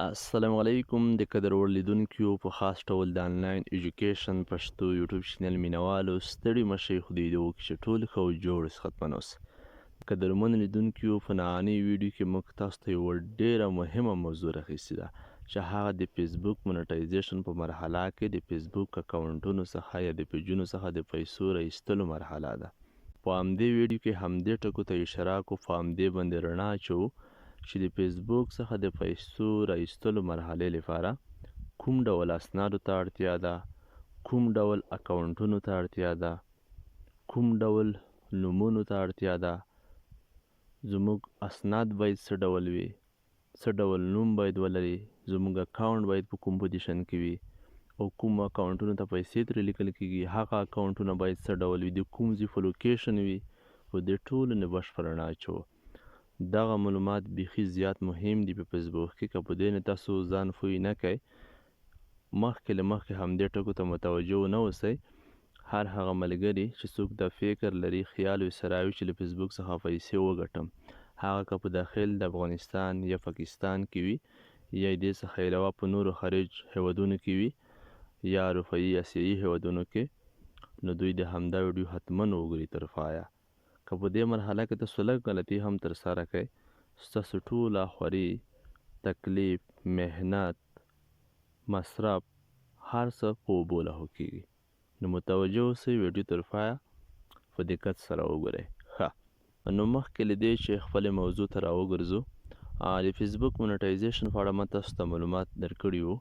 السلام علیکم د قدرور لیدونکو په خاص ډول د انلاین ایجوکیشن پښتو یوټیوب چینل مینوالو ستړي مشئ خدای دې وکړي چې ټول ښه او جوړ خدمت اوسه. قدرمن لیدونکو په نننۍ ویډیو کې موږ تاسو ته یوه ډیره مهمه موضوع راخیستې ده چې هغه د فیسبوک مونټایزیشن په مرحله کې د فیسبوک اکاونټونو څخه یا د پیجونو څخه د پیسو راایستلو مرحله ده. په همدې ویډیو کې همدې ټکو ته اشاره کوو، په همدې باندې رڼا اچوو چې د فیسبوک څخه د پیسو راایستلو مرحلې لپاره کوم ډول اسنادو ته اړتیا ده، کوم ډول اکاونټونو ته اړتیا ده، کوم ډول نومونو ته اړتیا ده، زموږ اسناد باید څه ډول وي، څه ډول نوم باید ولري، زموږ اکاونټ باید په کوم پوزیشن کې وي او کوم اکاونټونو ته پیسې ترې لیکل کیږي هغه اکاونټونه باید څه ډول وي، د کوم ځای په لوکیشن وي. په دې ټولو نه بشپړ رڼا اچوو. دغه معلومات بیخي زیات مهم دي په فیسبوک کې. که په دې نه تاسو ځان پوه نه کړئ، مخکې له مخکې همدې ټکو ته متوجه ونه اوسئ. هر هغه ملګري چې څوک دا فکر لري، خیال یې سره وي چې له فیسبوک څخه پیسې وګټم، هغه که په داخل د افغانستان یا پاکستان کې وي یا دې څخه علاوه په نورو خارج هیوادونو کې وي یا اروپایي اسیایي هیوادونو کې، نو دوی د همدا ویډیو حتما وګوري تر پایه. که په دې مرحله کې تاسو لږ غلطي هم ترسره کړئ، ستاسو ټوله خواري، تکلیف، محنت، مصرف هر څه په اوبو لاهو کیږي. نو متوجه اوسئ، ویډیو تر پایه په دقت سره وګورئ. ښه، نو مخکې له دې چې خپلې موضوع ته راوګرځو، د فیسبوک مونټایزیشن په اړه ما تاسو ته معلومات درکړي وو،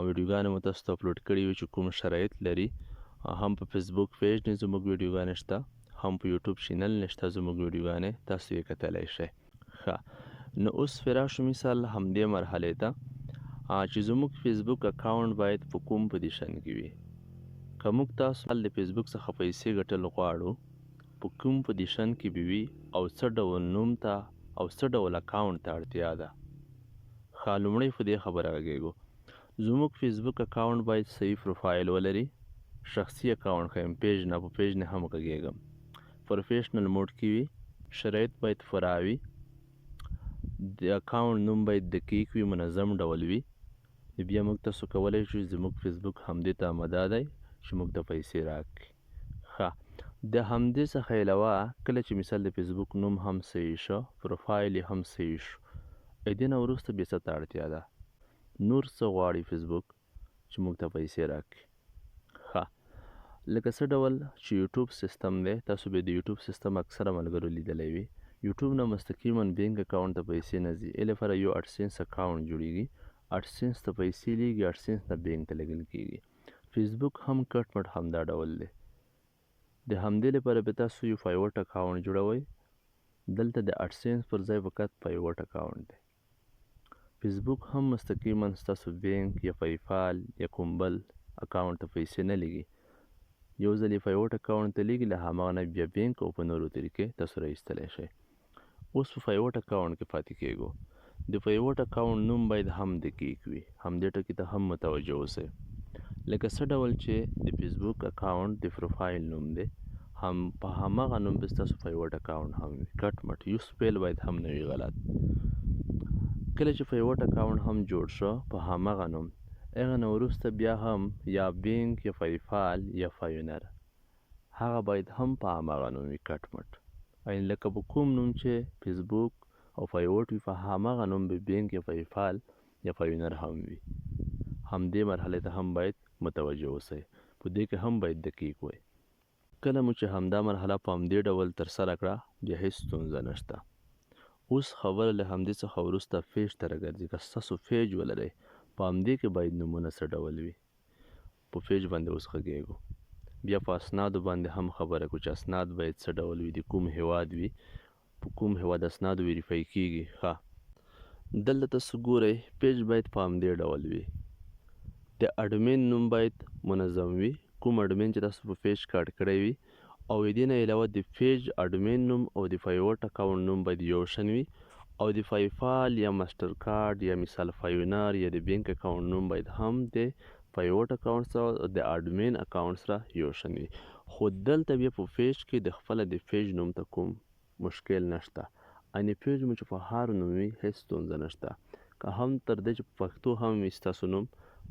ویډیوګانې مو تاسو ته اپلوډ کړي وي چې کوم شرایط لري. هم په فیسبوک پیج نه زموږ ویډیوګانې شته، هم په یوټیوب چینل نشته زموږ ویډیوګانې، تاسو یې کتلی شئ. ښه، نو اوس پرې راشو مثال همدې مرحلې ته چې زموږ فیسبوک اکاونټ باید په کوم پوزیشن کې وي. که موږ تاسو د فیسبوک څخه پیسې ګټل غواړو، په کوم پوزیشن کې به وي او څه ډول نوم ته او څه ډول اکاونټ ته اړتیا ده. ښه، لومړی په دې خبره غږیږو. زموږ فیسبوک اکاونټ باید صحیح پروفایل ولري، شخصي اکاونټ ښیم، پیج نه، په پیج نه هم غږیږم. پروفیشنل موډ کې وي، شرایط باید پوره وي، د اکاونټ نوم باید دقیق وي، منظم ډول وي. بیا موږ تاسو کولی شو زموږ فیسبوک همدې ته آماده دی چې موږ ته پیسې راکړي. ښه، د همدې څخه علاوه کله چې مثال د فیسبوک نوم هم صحیح شو، پروفایل یې هم صحیح شو، دې نه وروسته بیا څه ته اړتیا ده، نور څه غواړي فیسبوک چې موږ ته پیسې راکړي. ښه، لکه څه ډول چې یوټیوب سیستم دی، تاسو به د یوټیوب سیستم اکثره ملګرو لیدلی وي. یوټیوب نه مستقیما بینک اکاونټ ته پیسې نه ځي، ای لپاره یو اډسنس اکاونټ جوړیږي، اډسنس ته پیسې لیږي، اډسنس نه بینک ته لیږل کیږي. فیسبوک هم کټ مټ همدا ډول دی. د همدې لپاره به تاسو یو پیوټ اکاونټ جوړوئ، دلته د اډسنس پر ځای فقط پیوټ اکاونټ دی. فیسبوک هم مستقیما ستاسو بینک یا پیپال یا کوم بل اکاونټ ته پیسې نه لیږي، یو ځل یې پیوټ اکاونټ ته لیږي، له هماغه نه بیا بینک او په نورو طریقې تاسو راایستلی شئ. اوس په پیوټ اکاونټ کې پاتې کیږو. د پیوټ اکاونټ نوم باید هم دقیق وي، همدې ټکي ته هم متوجه اوسئ. لکه څه ډول چې د فیسبوک اکاونټ د پروفایل نوم دی، هم په هماغه نوم به ستاسو پیوټ اکاونټ هم وي، کټ مټ، یو سپیل باید هم نه وي غلط. کله چې پیوټ اکاونټ هم جوړ شو په هماغه نوم، هغه نه وروسته بیا هم یا بینک یا پیپال یا پایونر، هغه باید هم په هماغه نوم وي، کټ مټ. یعنې لکه په کوم نوم چې فیسبوک او پیوټ وي، په هماغه نوم به بینک یا پیپال یا پایونر هم وي. همدې مرحلې ته هم باید متوجه اوسئ، په دې کې هم باید دقیق وي. کله مو چې همدا مرحله په همدې ډول ترسره کړه، بیا هیڅ ستونزه نشته. اوس خبره له همدې څخه وروسته پیج ته راګرځي. که ستاسو پیج ولرئ، په همدې کې باید نومونه څه ډول وي. په پیج باندې اوس غږیږو. بیا په اسنادو باندې هم خبره کوو چې اسناد باید څه ډول وي، د کوم هیواد وي، په کوم هیواد اسناد ویریفای کیږي. ښه، دلته تاسو ګورئ پیج باید په همدې ډول وي. د اډمین نوم باید منظم وي، کوم اډمین چې تاسو په پیج کاټ کړی وي، او دې نه علاوه د پیج اډمین نوم او د پیوټ اکاونټ نوم باید یو شان وي، او د پیپال یا ماسټر کارډ یا مثال پایونر یا د بینک اکاونټ نوم باید هم د پیوټ اکاونټ سره او د اډمین اکاونټ سره یو شان وي. خو دلته بیا په پیج کې د خپله د پیج نوم ته کوم مشکل نشته، یعنې پیج مو چې په هر نوم وي هیڅ ستونزه نشته. که هم تر دې چې په پښتو هم وي ستاسو نوم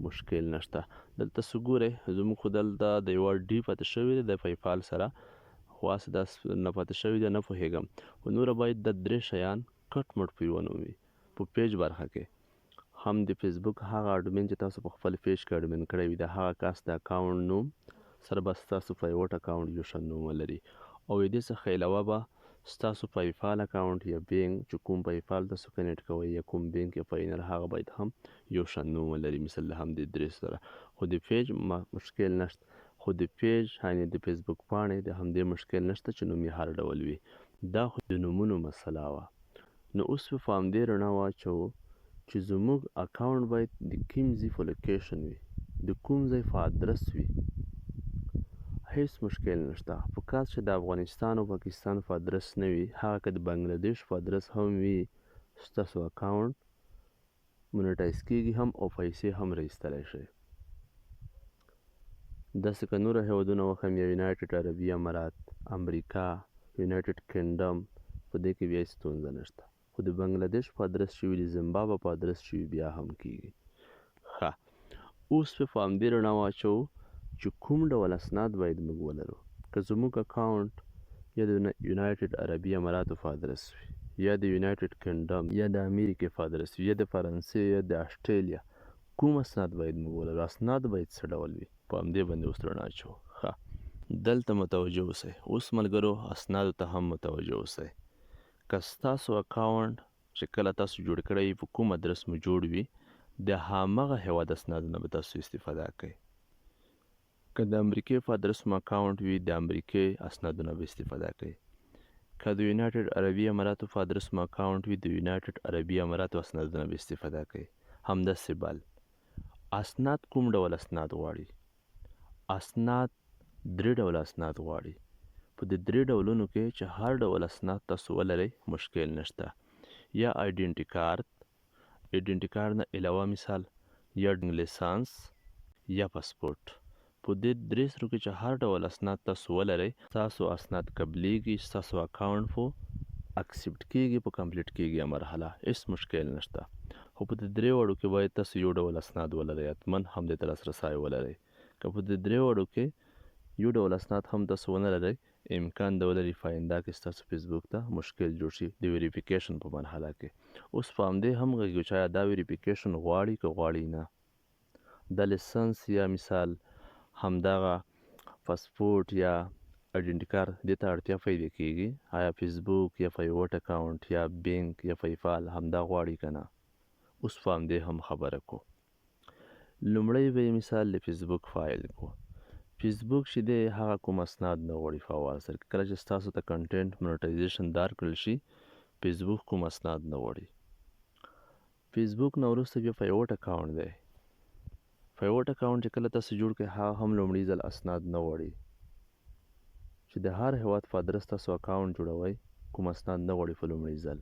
مشکل نشته. دلته څه ګورئ زموږ خو دلته د یوه ډي پاتې شوې ده د پیپال سره، خو هسې داسې نه پاتې شوې ده، نه پوهېږم. خو نوره باید دا درې شیان کټ مټ په یوه نوم وي. په پیج برخه کې هم د فیسبوک هغه اډمین چې تاسو په خپل پیج کې اډمین کړی وي د هغه کس د اکاونټ نوم سره به ستاسو پرایوټ اکاونټ یو شان نوم ولري. او د دې څخه علاوه به ستاسو پیپال اکاونټ یا بینک چې کوم پیپال تاسو کنیکټ کوئ یا کوم بینک یا پاینر هغه باید هم یو شان نوم ولري، مثل د همدې درې سره. خو د پیج مشکل نشته، خو د پیج یعنې د فیسبوک پاڼې د همدې مشکل نشته چې نوم یې هر ډول وي. دا خو د نومونو مسله وه. نو اوس په همدې رڼا واچوو چې زموږ اکاونټ باید د کوم ځای په لوکیشن وي، د کوم ځای په ادرس وي. هیڅ مشکل نشته. په کاس چې د افغانستان او پاکستان په ادرس نه وي، هغه که د بنګلادیش په ادرس هم وي، ستاسو اکاونټ مونیټایز کیږي هم او پیسې هم راایستلی شئ. داسې که نوره هیوادونه وښیم یا یونایټډ عربي امارات، امریکا، یونایټډ کینګډم، په دې کې بیا هېڅ ستونزه نشته. خو د بنګلادیش په ادرس چې وي، د زیمبابوې په ادرس چې وي، بیا هم کیږي. ښه، اوس په همدې رڼا واچوو چې کوم ډول اسناد باید موږ ولرو. که زموږ اکاونټ یا د یونایټډ عربي اماراتو په ادرس وي، یا د یونایټډ کینګډم یا د امریکې په ادرس وي، یا د فرانسې یا د اسټرالیا، کوم اسناد باید موږ ولرو، اسناد باید څه ډول وي. په همدې باندې اوس رڼا اچوو. ښه، دلته متوجه اوسئ. اوس ملګرو اسنادو ته هم متوجه اوسئ. که ستاسو اکاونټ چې کله تاسو جوړ کړی په کوم ادرس مو جوړ وي، د همغه هیواد اسنادو نه به تاسو استفاده کوئ. که د امریکې په ادرس مو اکاونټ وي، د امریکې اسنادو نه به استفاده کوئ. که د یونایټډ عربي اماراتو په ادرس مو اکاونټ وي، د یونایټډ عربي اماراتو اسنادو نه به استفاده کوئ. همداسې بل اسناد کوم ډول اسناد غواړي. اسناد درې ډوله اسناد غواړي. په دې درې ډولونو کې چې هر ډول اسناد تاسو ولرئ مشکل نشته. یا آیډنټي کارت، آیډنټي کارت نه علاوه مثال یا لیسانس یا پاسپورټ. په دې درې سرو کې چې هر ډول اسناد تاسو ولرئ، تاسو اسناد قبلیږي، ستاسو اکاونټ خو اکسپټ کیږي، په کمپلیټ کیږي مرحله، هیڅ مشکل نشته. خو په دې درې وړو کې باید تاسو یو ډول اسناد ولرئ، حتما همدې ته لاسرسی ولرئ. که په دې درې وړو کې یو ډول اسناد هم تاسو ونه لرئ، امکان د ولري په آینده کې ستاسو فیسبوک ته مشکل جوړ شي د ویریفیکیشن په مرحله کې. اوس په همدې هم غږیږو چې آیا دا ویریفیکیشن غواړي که غواړي نه. د لیسنس یا مثال همدغه پاسپورټ یا آیډنټي کارت دې ته اړتیا پیدا کیږي. آیا فیسبوک یا پیوټ اکاونټ یا بینک یا پیپال همدا غواړي که نه. اوس په همدې هم خبره کو. لومړی به یې مثال د فیسبوک فایل کو. فیسبوک چې دی هغه کوم اسناد نه غواړي په اول سر کې. کله چې ستاسو ته کنټینټ مونیټایزیشن دار کړل شي، فیسبوک کوم اسناد نه غواړي. فیسبوک نه وروسته بیا پیوټ اکاونټ دی. پیوټ اکاونټ چې کله تاسو جوړ کړئ، هغه هم لومړي ځل اسناد نه غواړي. چې د هر هیواد په ادرس تاسو اکاونټ جوړوئ، کوم اسناد نه غواړي په لومړي ځل.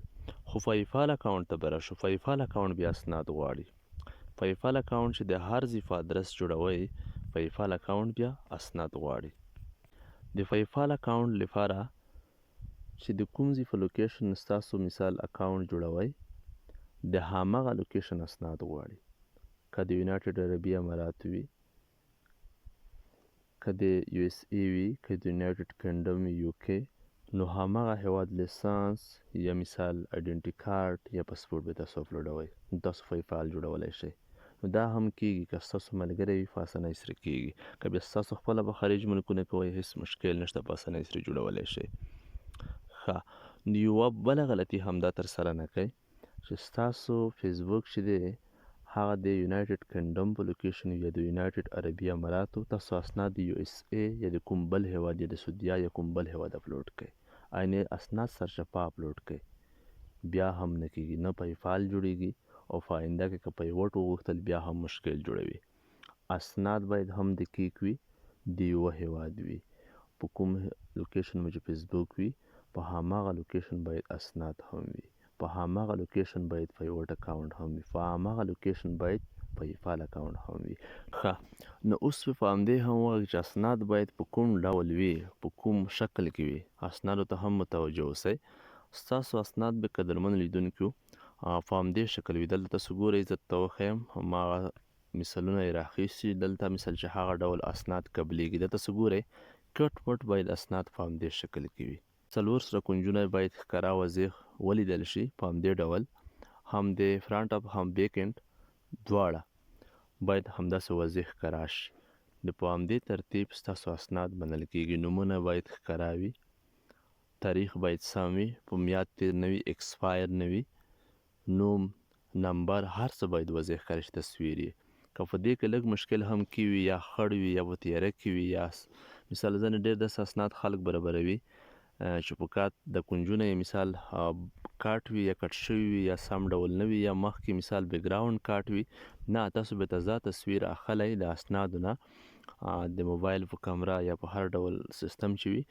خو پیپال اکاونټ ته به راشو. پیپال اکاونټ بیا اسناد غواړي. پیپال اکاونټ چې د هر ځای په ادرس جوړوئ، پیپال اکاونټ بیا اسناد غواړي. د پیپال اکاونټ لپاره چې د کوم ځای په لوکیشن ستاسو مثال اکاونټ جوړوئ، د همغه لوکیشن اسناد غواړي. که د یونایټډ عربي امارات وي، که د یو اس ای وي، که د یونایټډ کینګډم وي، یو کې، نو همغه هیواد لیسانس یا مثال آیډنټي کارت یا پاسپورټ به تاسو اپلوډوئ، نو تاسو پیپال جوړولی شئ. نو دا هم کیږي که ستاسو ملګری وي، په اسانۍ سره کیږي. که بیا ستاسو خپله به خارج ملکونه کوئ، هیڅ مشکل نشته، په اسانۍ سره جوړولی شئ. ښه، نو یوه بله غلطي هم دا ترسره نه کوئ چې ستاسو فیسبوک چې دی هغه د یونایټډ کینګډم په لوکیشن یا د یونایټډ عربي اماراتو، تاسو اسناد د یو اس ای یا د کوم بل هیواد یا د سعودیه یا کوم بل هیواد اپلوډ کړئ. عیني اسناد سرچپه اپلوډ کړئ، بیا هم نه کیږي، نه پیپال جوړیږي او په آینده کې که پیوټ وغوښتل بیا هم مشکل جوړوي. اسناد باید هم دقیق وي، د یوه هیواد وي. په کوم لوکیشن مو چې فیسبوک وي، په هماغه لوکیشن باید اسناد هم وي. په هماغه لوکیشن باید پیوټ اکاونټ هم وي. په هماغه لوکیشن باید پیپال اکاونټ هم وي. ښه، نو اوس په همدې هم ووایو چې اسناد باید په کوم ډول وي، په کوم شکل کې وي. اسنادو ته هم متوجه اوسئ. ستاسو اسناد به قدرمن لیدونکو په همدې شکل وي. دلته تاسو ګورئ زه درته وښیم هماغه مثالونه یې راخیستي. دلته مثال چې هغه ډول اسناد قبلیږي. دلته تاسو ګورئ کټ وټ باید اسناد په همدې شکل کې وي. څلور سره کونجونه باید ښکاره واضح ولیدل شي په همدې ډول. هم د فرانټ اپ هم بیک انډ دواړه باید همداسې واضح ښکاره شي. په همدې ترتیب ستاسو اسناد منل کیږي. نومونه باید ښکاره وي، تاریخ باید سم وي، په میاد تیر نه وي، اکسپایر نه وي، نوم، نمبر، هر څه باید واضح ښکاره شي، تصویر یې. که په دې کې لږ مشکل هم کې وي یا خړ وي یا په تیاره کې وي یا مثال ځینې ډېر داسې اسناد خلک برابروي چې په کات د کونجونه یې مثال کاټ وي یا کټ شوي وي یا سم ډول نه وي یا مخکې مثال بیکګراوند کاټ وي. نه، تاسو به تازه تصویر اخلی د اسنادو نه د موبایل په کمره یا په هر ډول سیستم چې وي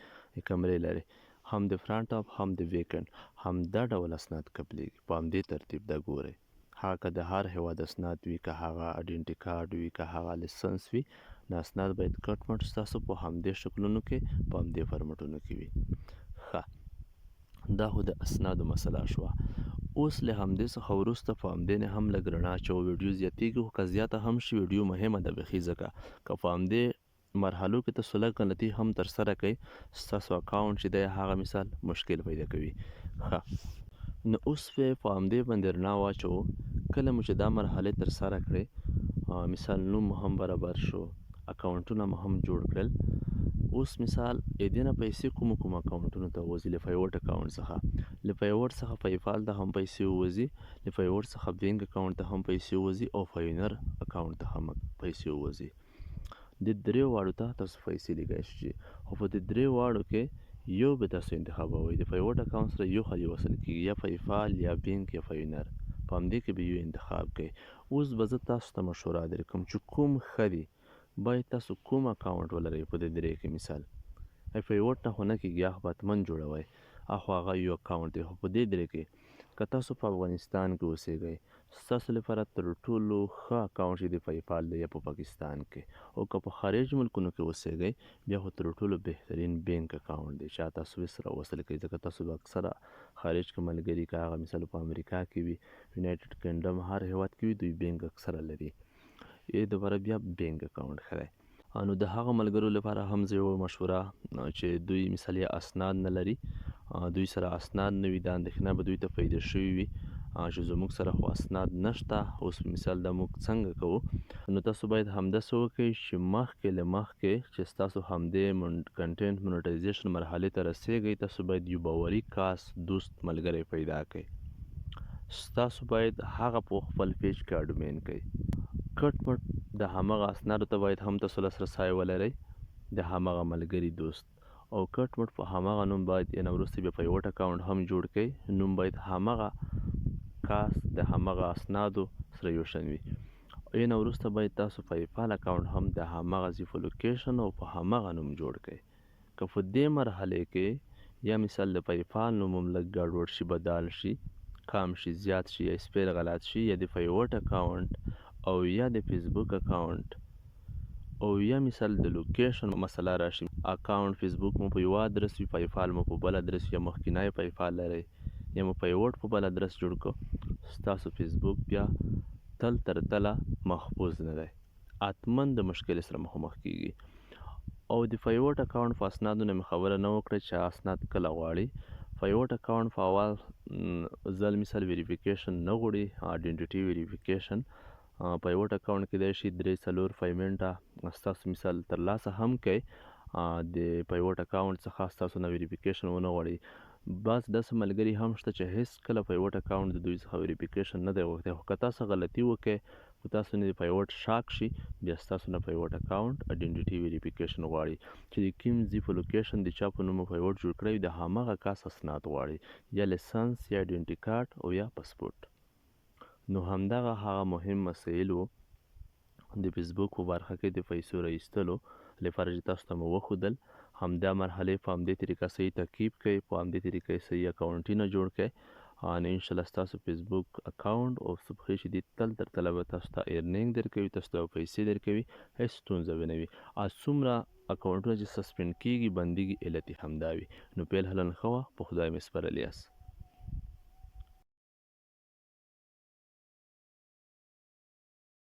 کمرې لري. هم د فرانټ اپ هم د بیکند هم دا ډول اسناد قبلیږي. په همدې ترتیب دا ګورئ. هغه که د هر هیواد اسناد وي، که هغه ایډنټي کارډ وي، که هغه لیسنس وي، دا اسناد باید کټ مټ ستاسو په همدې شکلونو کې په همدې فارمټونو کې وي. ښه، دا خو د اسنادو مسله شوه. اوس له همدې څخه وروسته په همدې نه هم لږ رڼا اچوو. ویډیو زیاتېږي خو که زیاته هم شي ویډیو مهمه ده بیخي، ځکه که په همدې مرحلو کې تاسو لږ غلطي هم ترسره کوئ ستاسو اکاونټ چې دی هغه مثال مشکل پیدا کوي. ښه، نو اوس په همدې باندې رڼا واچوو. کله مو چې دا مرحلې ترسره کړې مثال نوم مو هم برابر شو، اکاونټونه مو هم جوړ کړل. اوس مثال دې نه پیسې کومو اکاونټونو ته وځي؟ له پیوټ اکاونټ څخه، له پیوټ څخه پیپال ته هم پیسې وځي، له پیوټ څخه بینک اکاونټ ته هم پیسې وځي او پاینر اکاونټ ته هم پیسې وځي. د درې واړو ته تاسو پیسې لیږلی شي، خو په دې درې واړو کې یو به تاسو انتخابوئ. د پیوټ اکاونټ سره یو خالي وصل کیږي، یا پیپال یا بینک یا پاینر. په همدې کې به یو انتخاب کوئ. اوس به زه تاسو ته مشوره درکوم چې کوم ښه دی، باید تاسو کوم اکاونټ ولرئ په دې درې کې. مثال پیوټ نه خو نه کیږي، هغه به حتمن جوړوئ، خو هغه یو اکاونټ دی. خو په دې درې کې که تاسو په افغانستان کې اوسیږئ ستاسو لپاره تر ټولو ښه اکاونټ چې دی پیپال دی، یا په پاکستان کې. او که په خارج ملکونو کې اوسیږئ بیا خو تر ټولو بهترین بینک اکاونټ دی چې تاسو یې سره وصل کوئ، ځکه تاسو به اکثره خارج کې ملګري که هغه مثال په امریکا کې وي، یونایټډ کینګډم، هر هیواد کې وي، دوی بینک اکثره لري. یې دپاره بیا بینک اکاونټ ښه دی. نو د هغه ملګرو لپاره هم زه یوه مشوره چې دوی مثال یې اسناد نه لري، دوی سره اسناد نه وي، دا اندېښنه به دوی ته پیدا شوې وي چې زموږ سره خو اسناد نشته، اوس مثال دا موږ څنګه کوو؟ نو تاسو باید همداسې وکړئ چې مخکې له مخکې چې ستاسو همدې کنټینټ مونټایزیشن مرحلې ته رسیږئ، تاسو باید یو باوري کس، دوست، ملګری پیدا کړئ. ستاسو باید هغه په خپل پیج کې اډمین کړئ. کټ مټ د همغه اسنادو ته باید هم تاسو لاسرسی ولرئ، د همغه ملګري، دوست، او کټ مټ په همغه نوم باید یې نه وروسته بیا پیوټ اکاونټ هم جوړ کړئ. نوم باید همغه کاس د همغه اسنادو سره یو شان وي. یې نه وروسته باید تاسو پیپال اکاونټ هم د همغه زیفو لوکیشن او په همغه نوم جوړ کړئ. که په دې مرحلې کې یا مثال د پیپال نوم هم لږ ګډوډ شي، بدل شي، کم شي، زیات شي، یا سپیل غلط شي، یا د پیوټ اکاونټ او یا د فیسبوک اکاونټ او یا مثال د لوکیشن مسله راشي، اکاونټ فیسبوک مو په یو ادرس وي، پیپال مو په بل ادرس، یا مخکینی پیپال لرئ یا مو پیوټ په بل ادرس جوړ کړو، ستاسو فیسبوک بیا تل تر تله محفوظ نه دی، حتما د مشکل سره مخامخ کیږي. او د پیوټ اکاونټ په اسنادو نه مې خبره نه وکړه چې اسناد کله غواړي. پیوټ اکاونټ په اول ځل مثال ویریفیکیشن نه غواړي، ایډنټیټي ویریفیکیشن. پیوټ اکاونټ کیدای شي 3-4 پیمنټه ستاسو مثال ترلاسه هم کوي د پیوټ اکاونټ څخه، ستاسو نه ویریفیکیشن ونه غواړي. بعض داسې ملګري هم شته چې هیڅ کله پیوټ اکاونټ د دوی څخه ویریفیکیشن نه دی غوښتی، خو که تاسو غلطي وکړئ، خو تاسو نه د پیوټ شاک شي، بیا ستاسو نه پیوټ اکاونټ ایډنټیټي ویریفیکیشن غواړي چې د کوم ځای په لوکیشن د چا په نوم پیوټ جوړ کړی د همغه کس اسناد غواړي، یا لیسنس یا ایډنټي کارت او یا پاسپورټ. نو همدغه هغه مهم مسایل وو د فیسبوک په برخه کې د پیسو راایستلو لپاره چې تاسو ته مو وښودل. همدا مرحلې په همدې طریقه صحیح تعقیب کړئ، په همدې طریقه صحیح اکاونټونه جوړ کړئ. نو انشاءالله ستاسو فیسبوک اکاونټ او صبحې شدید تل تر تله به تاسو ته ارنینګ درکوي، تاسو ته پیسې درکوي، هیڅ ستونزه به نه وي. څومره اکاونټونه چې سسپینډ کیږي، بندیږي، علت یې همدا وي. نو پیل هلن ښه وه، په خدای مې سپارلی یاست.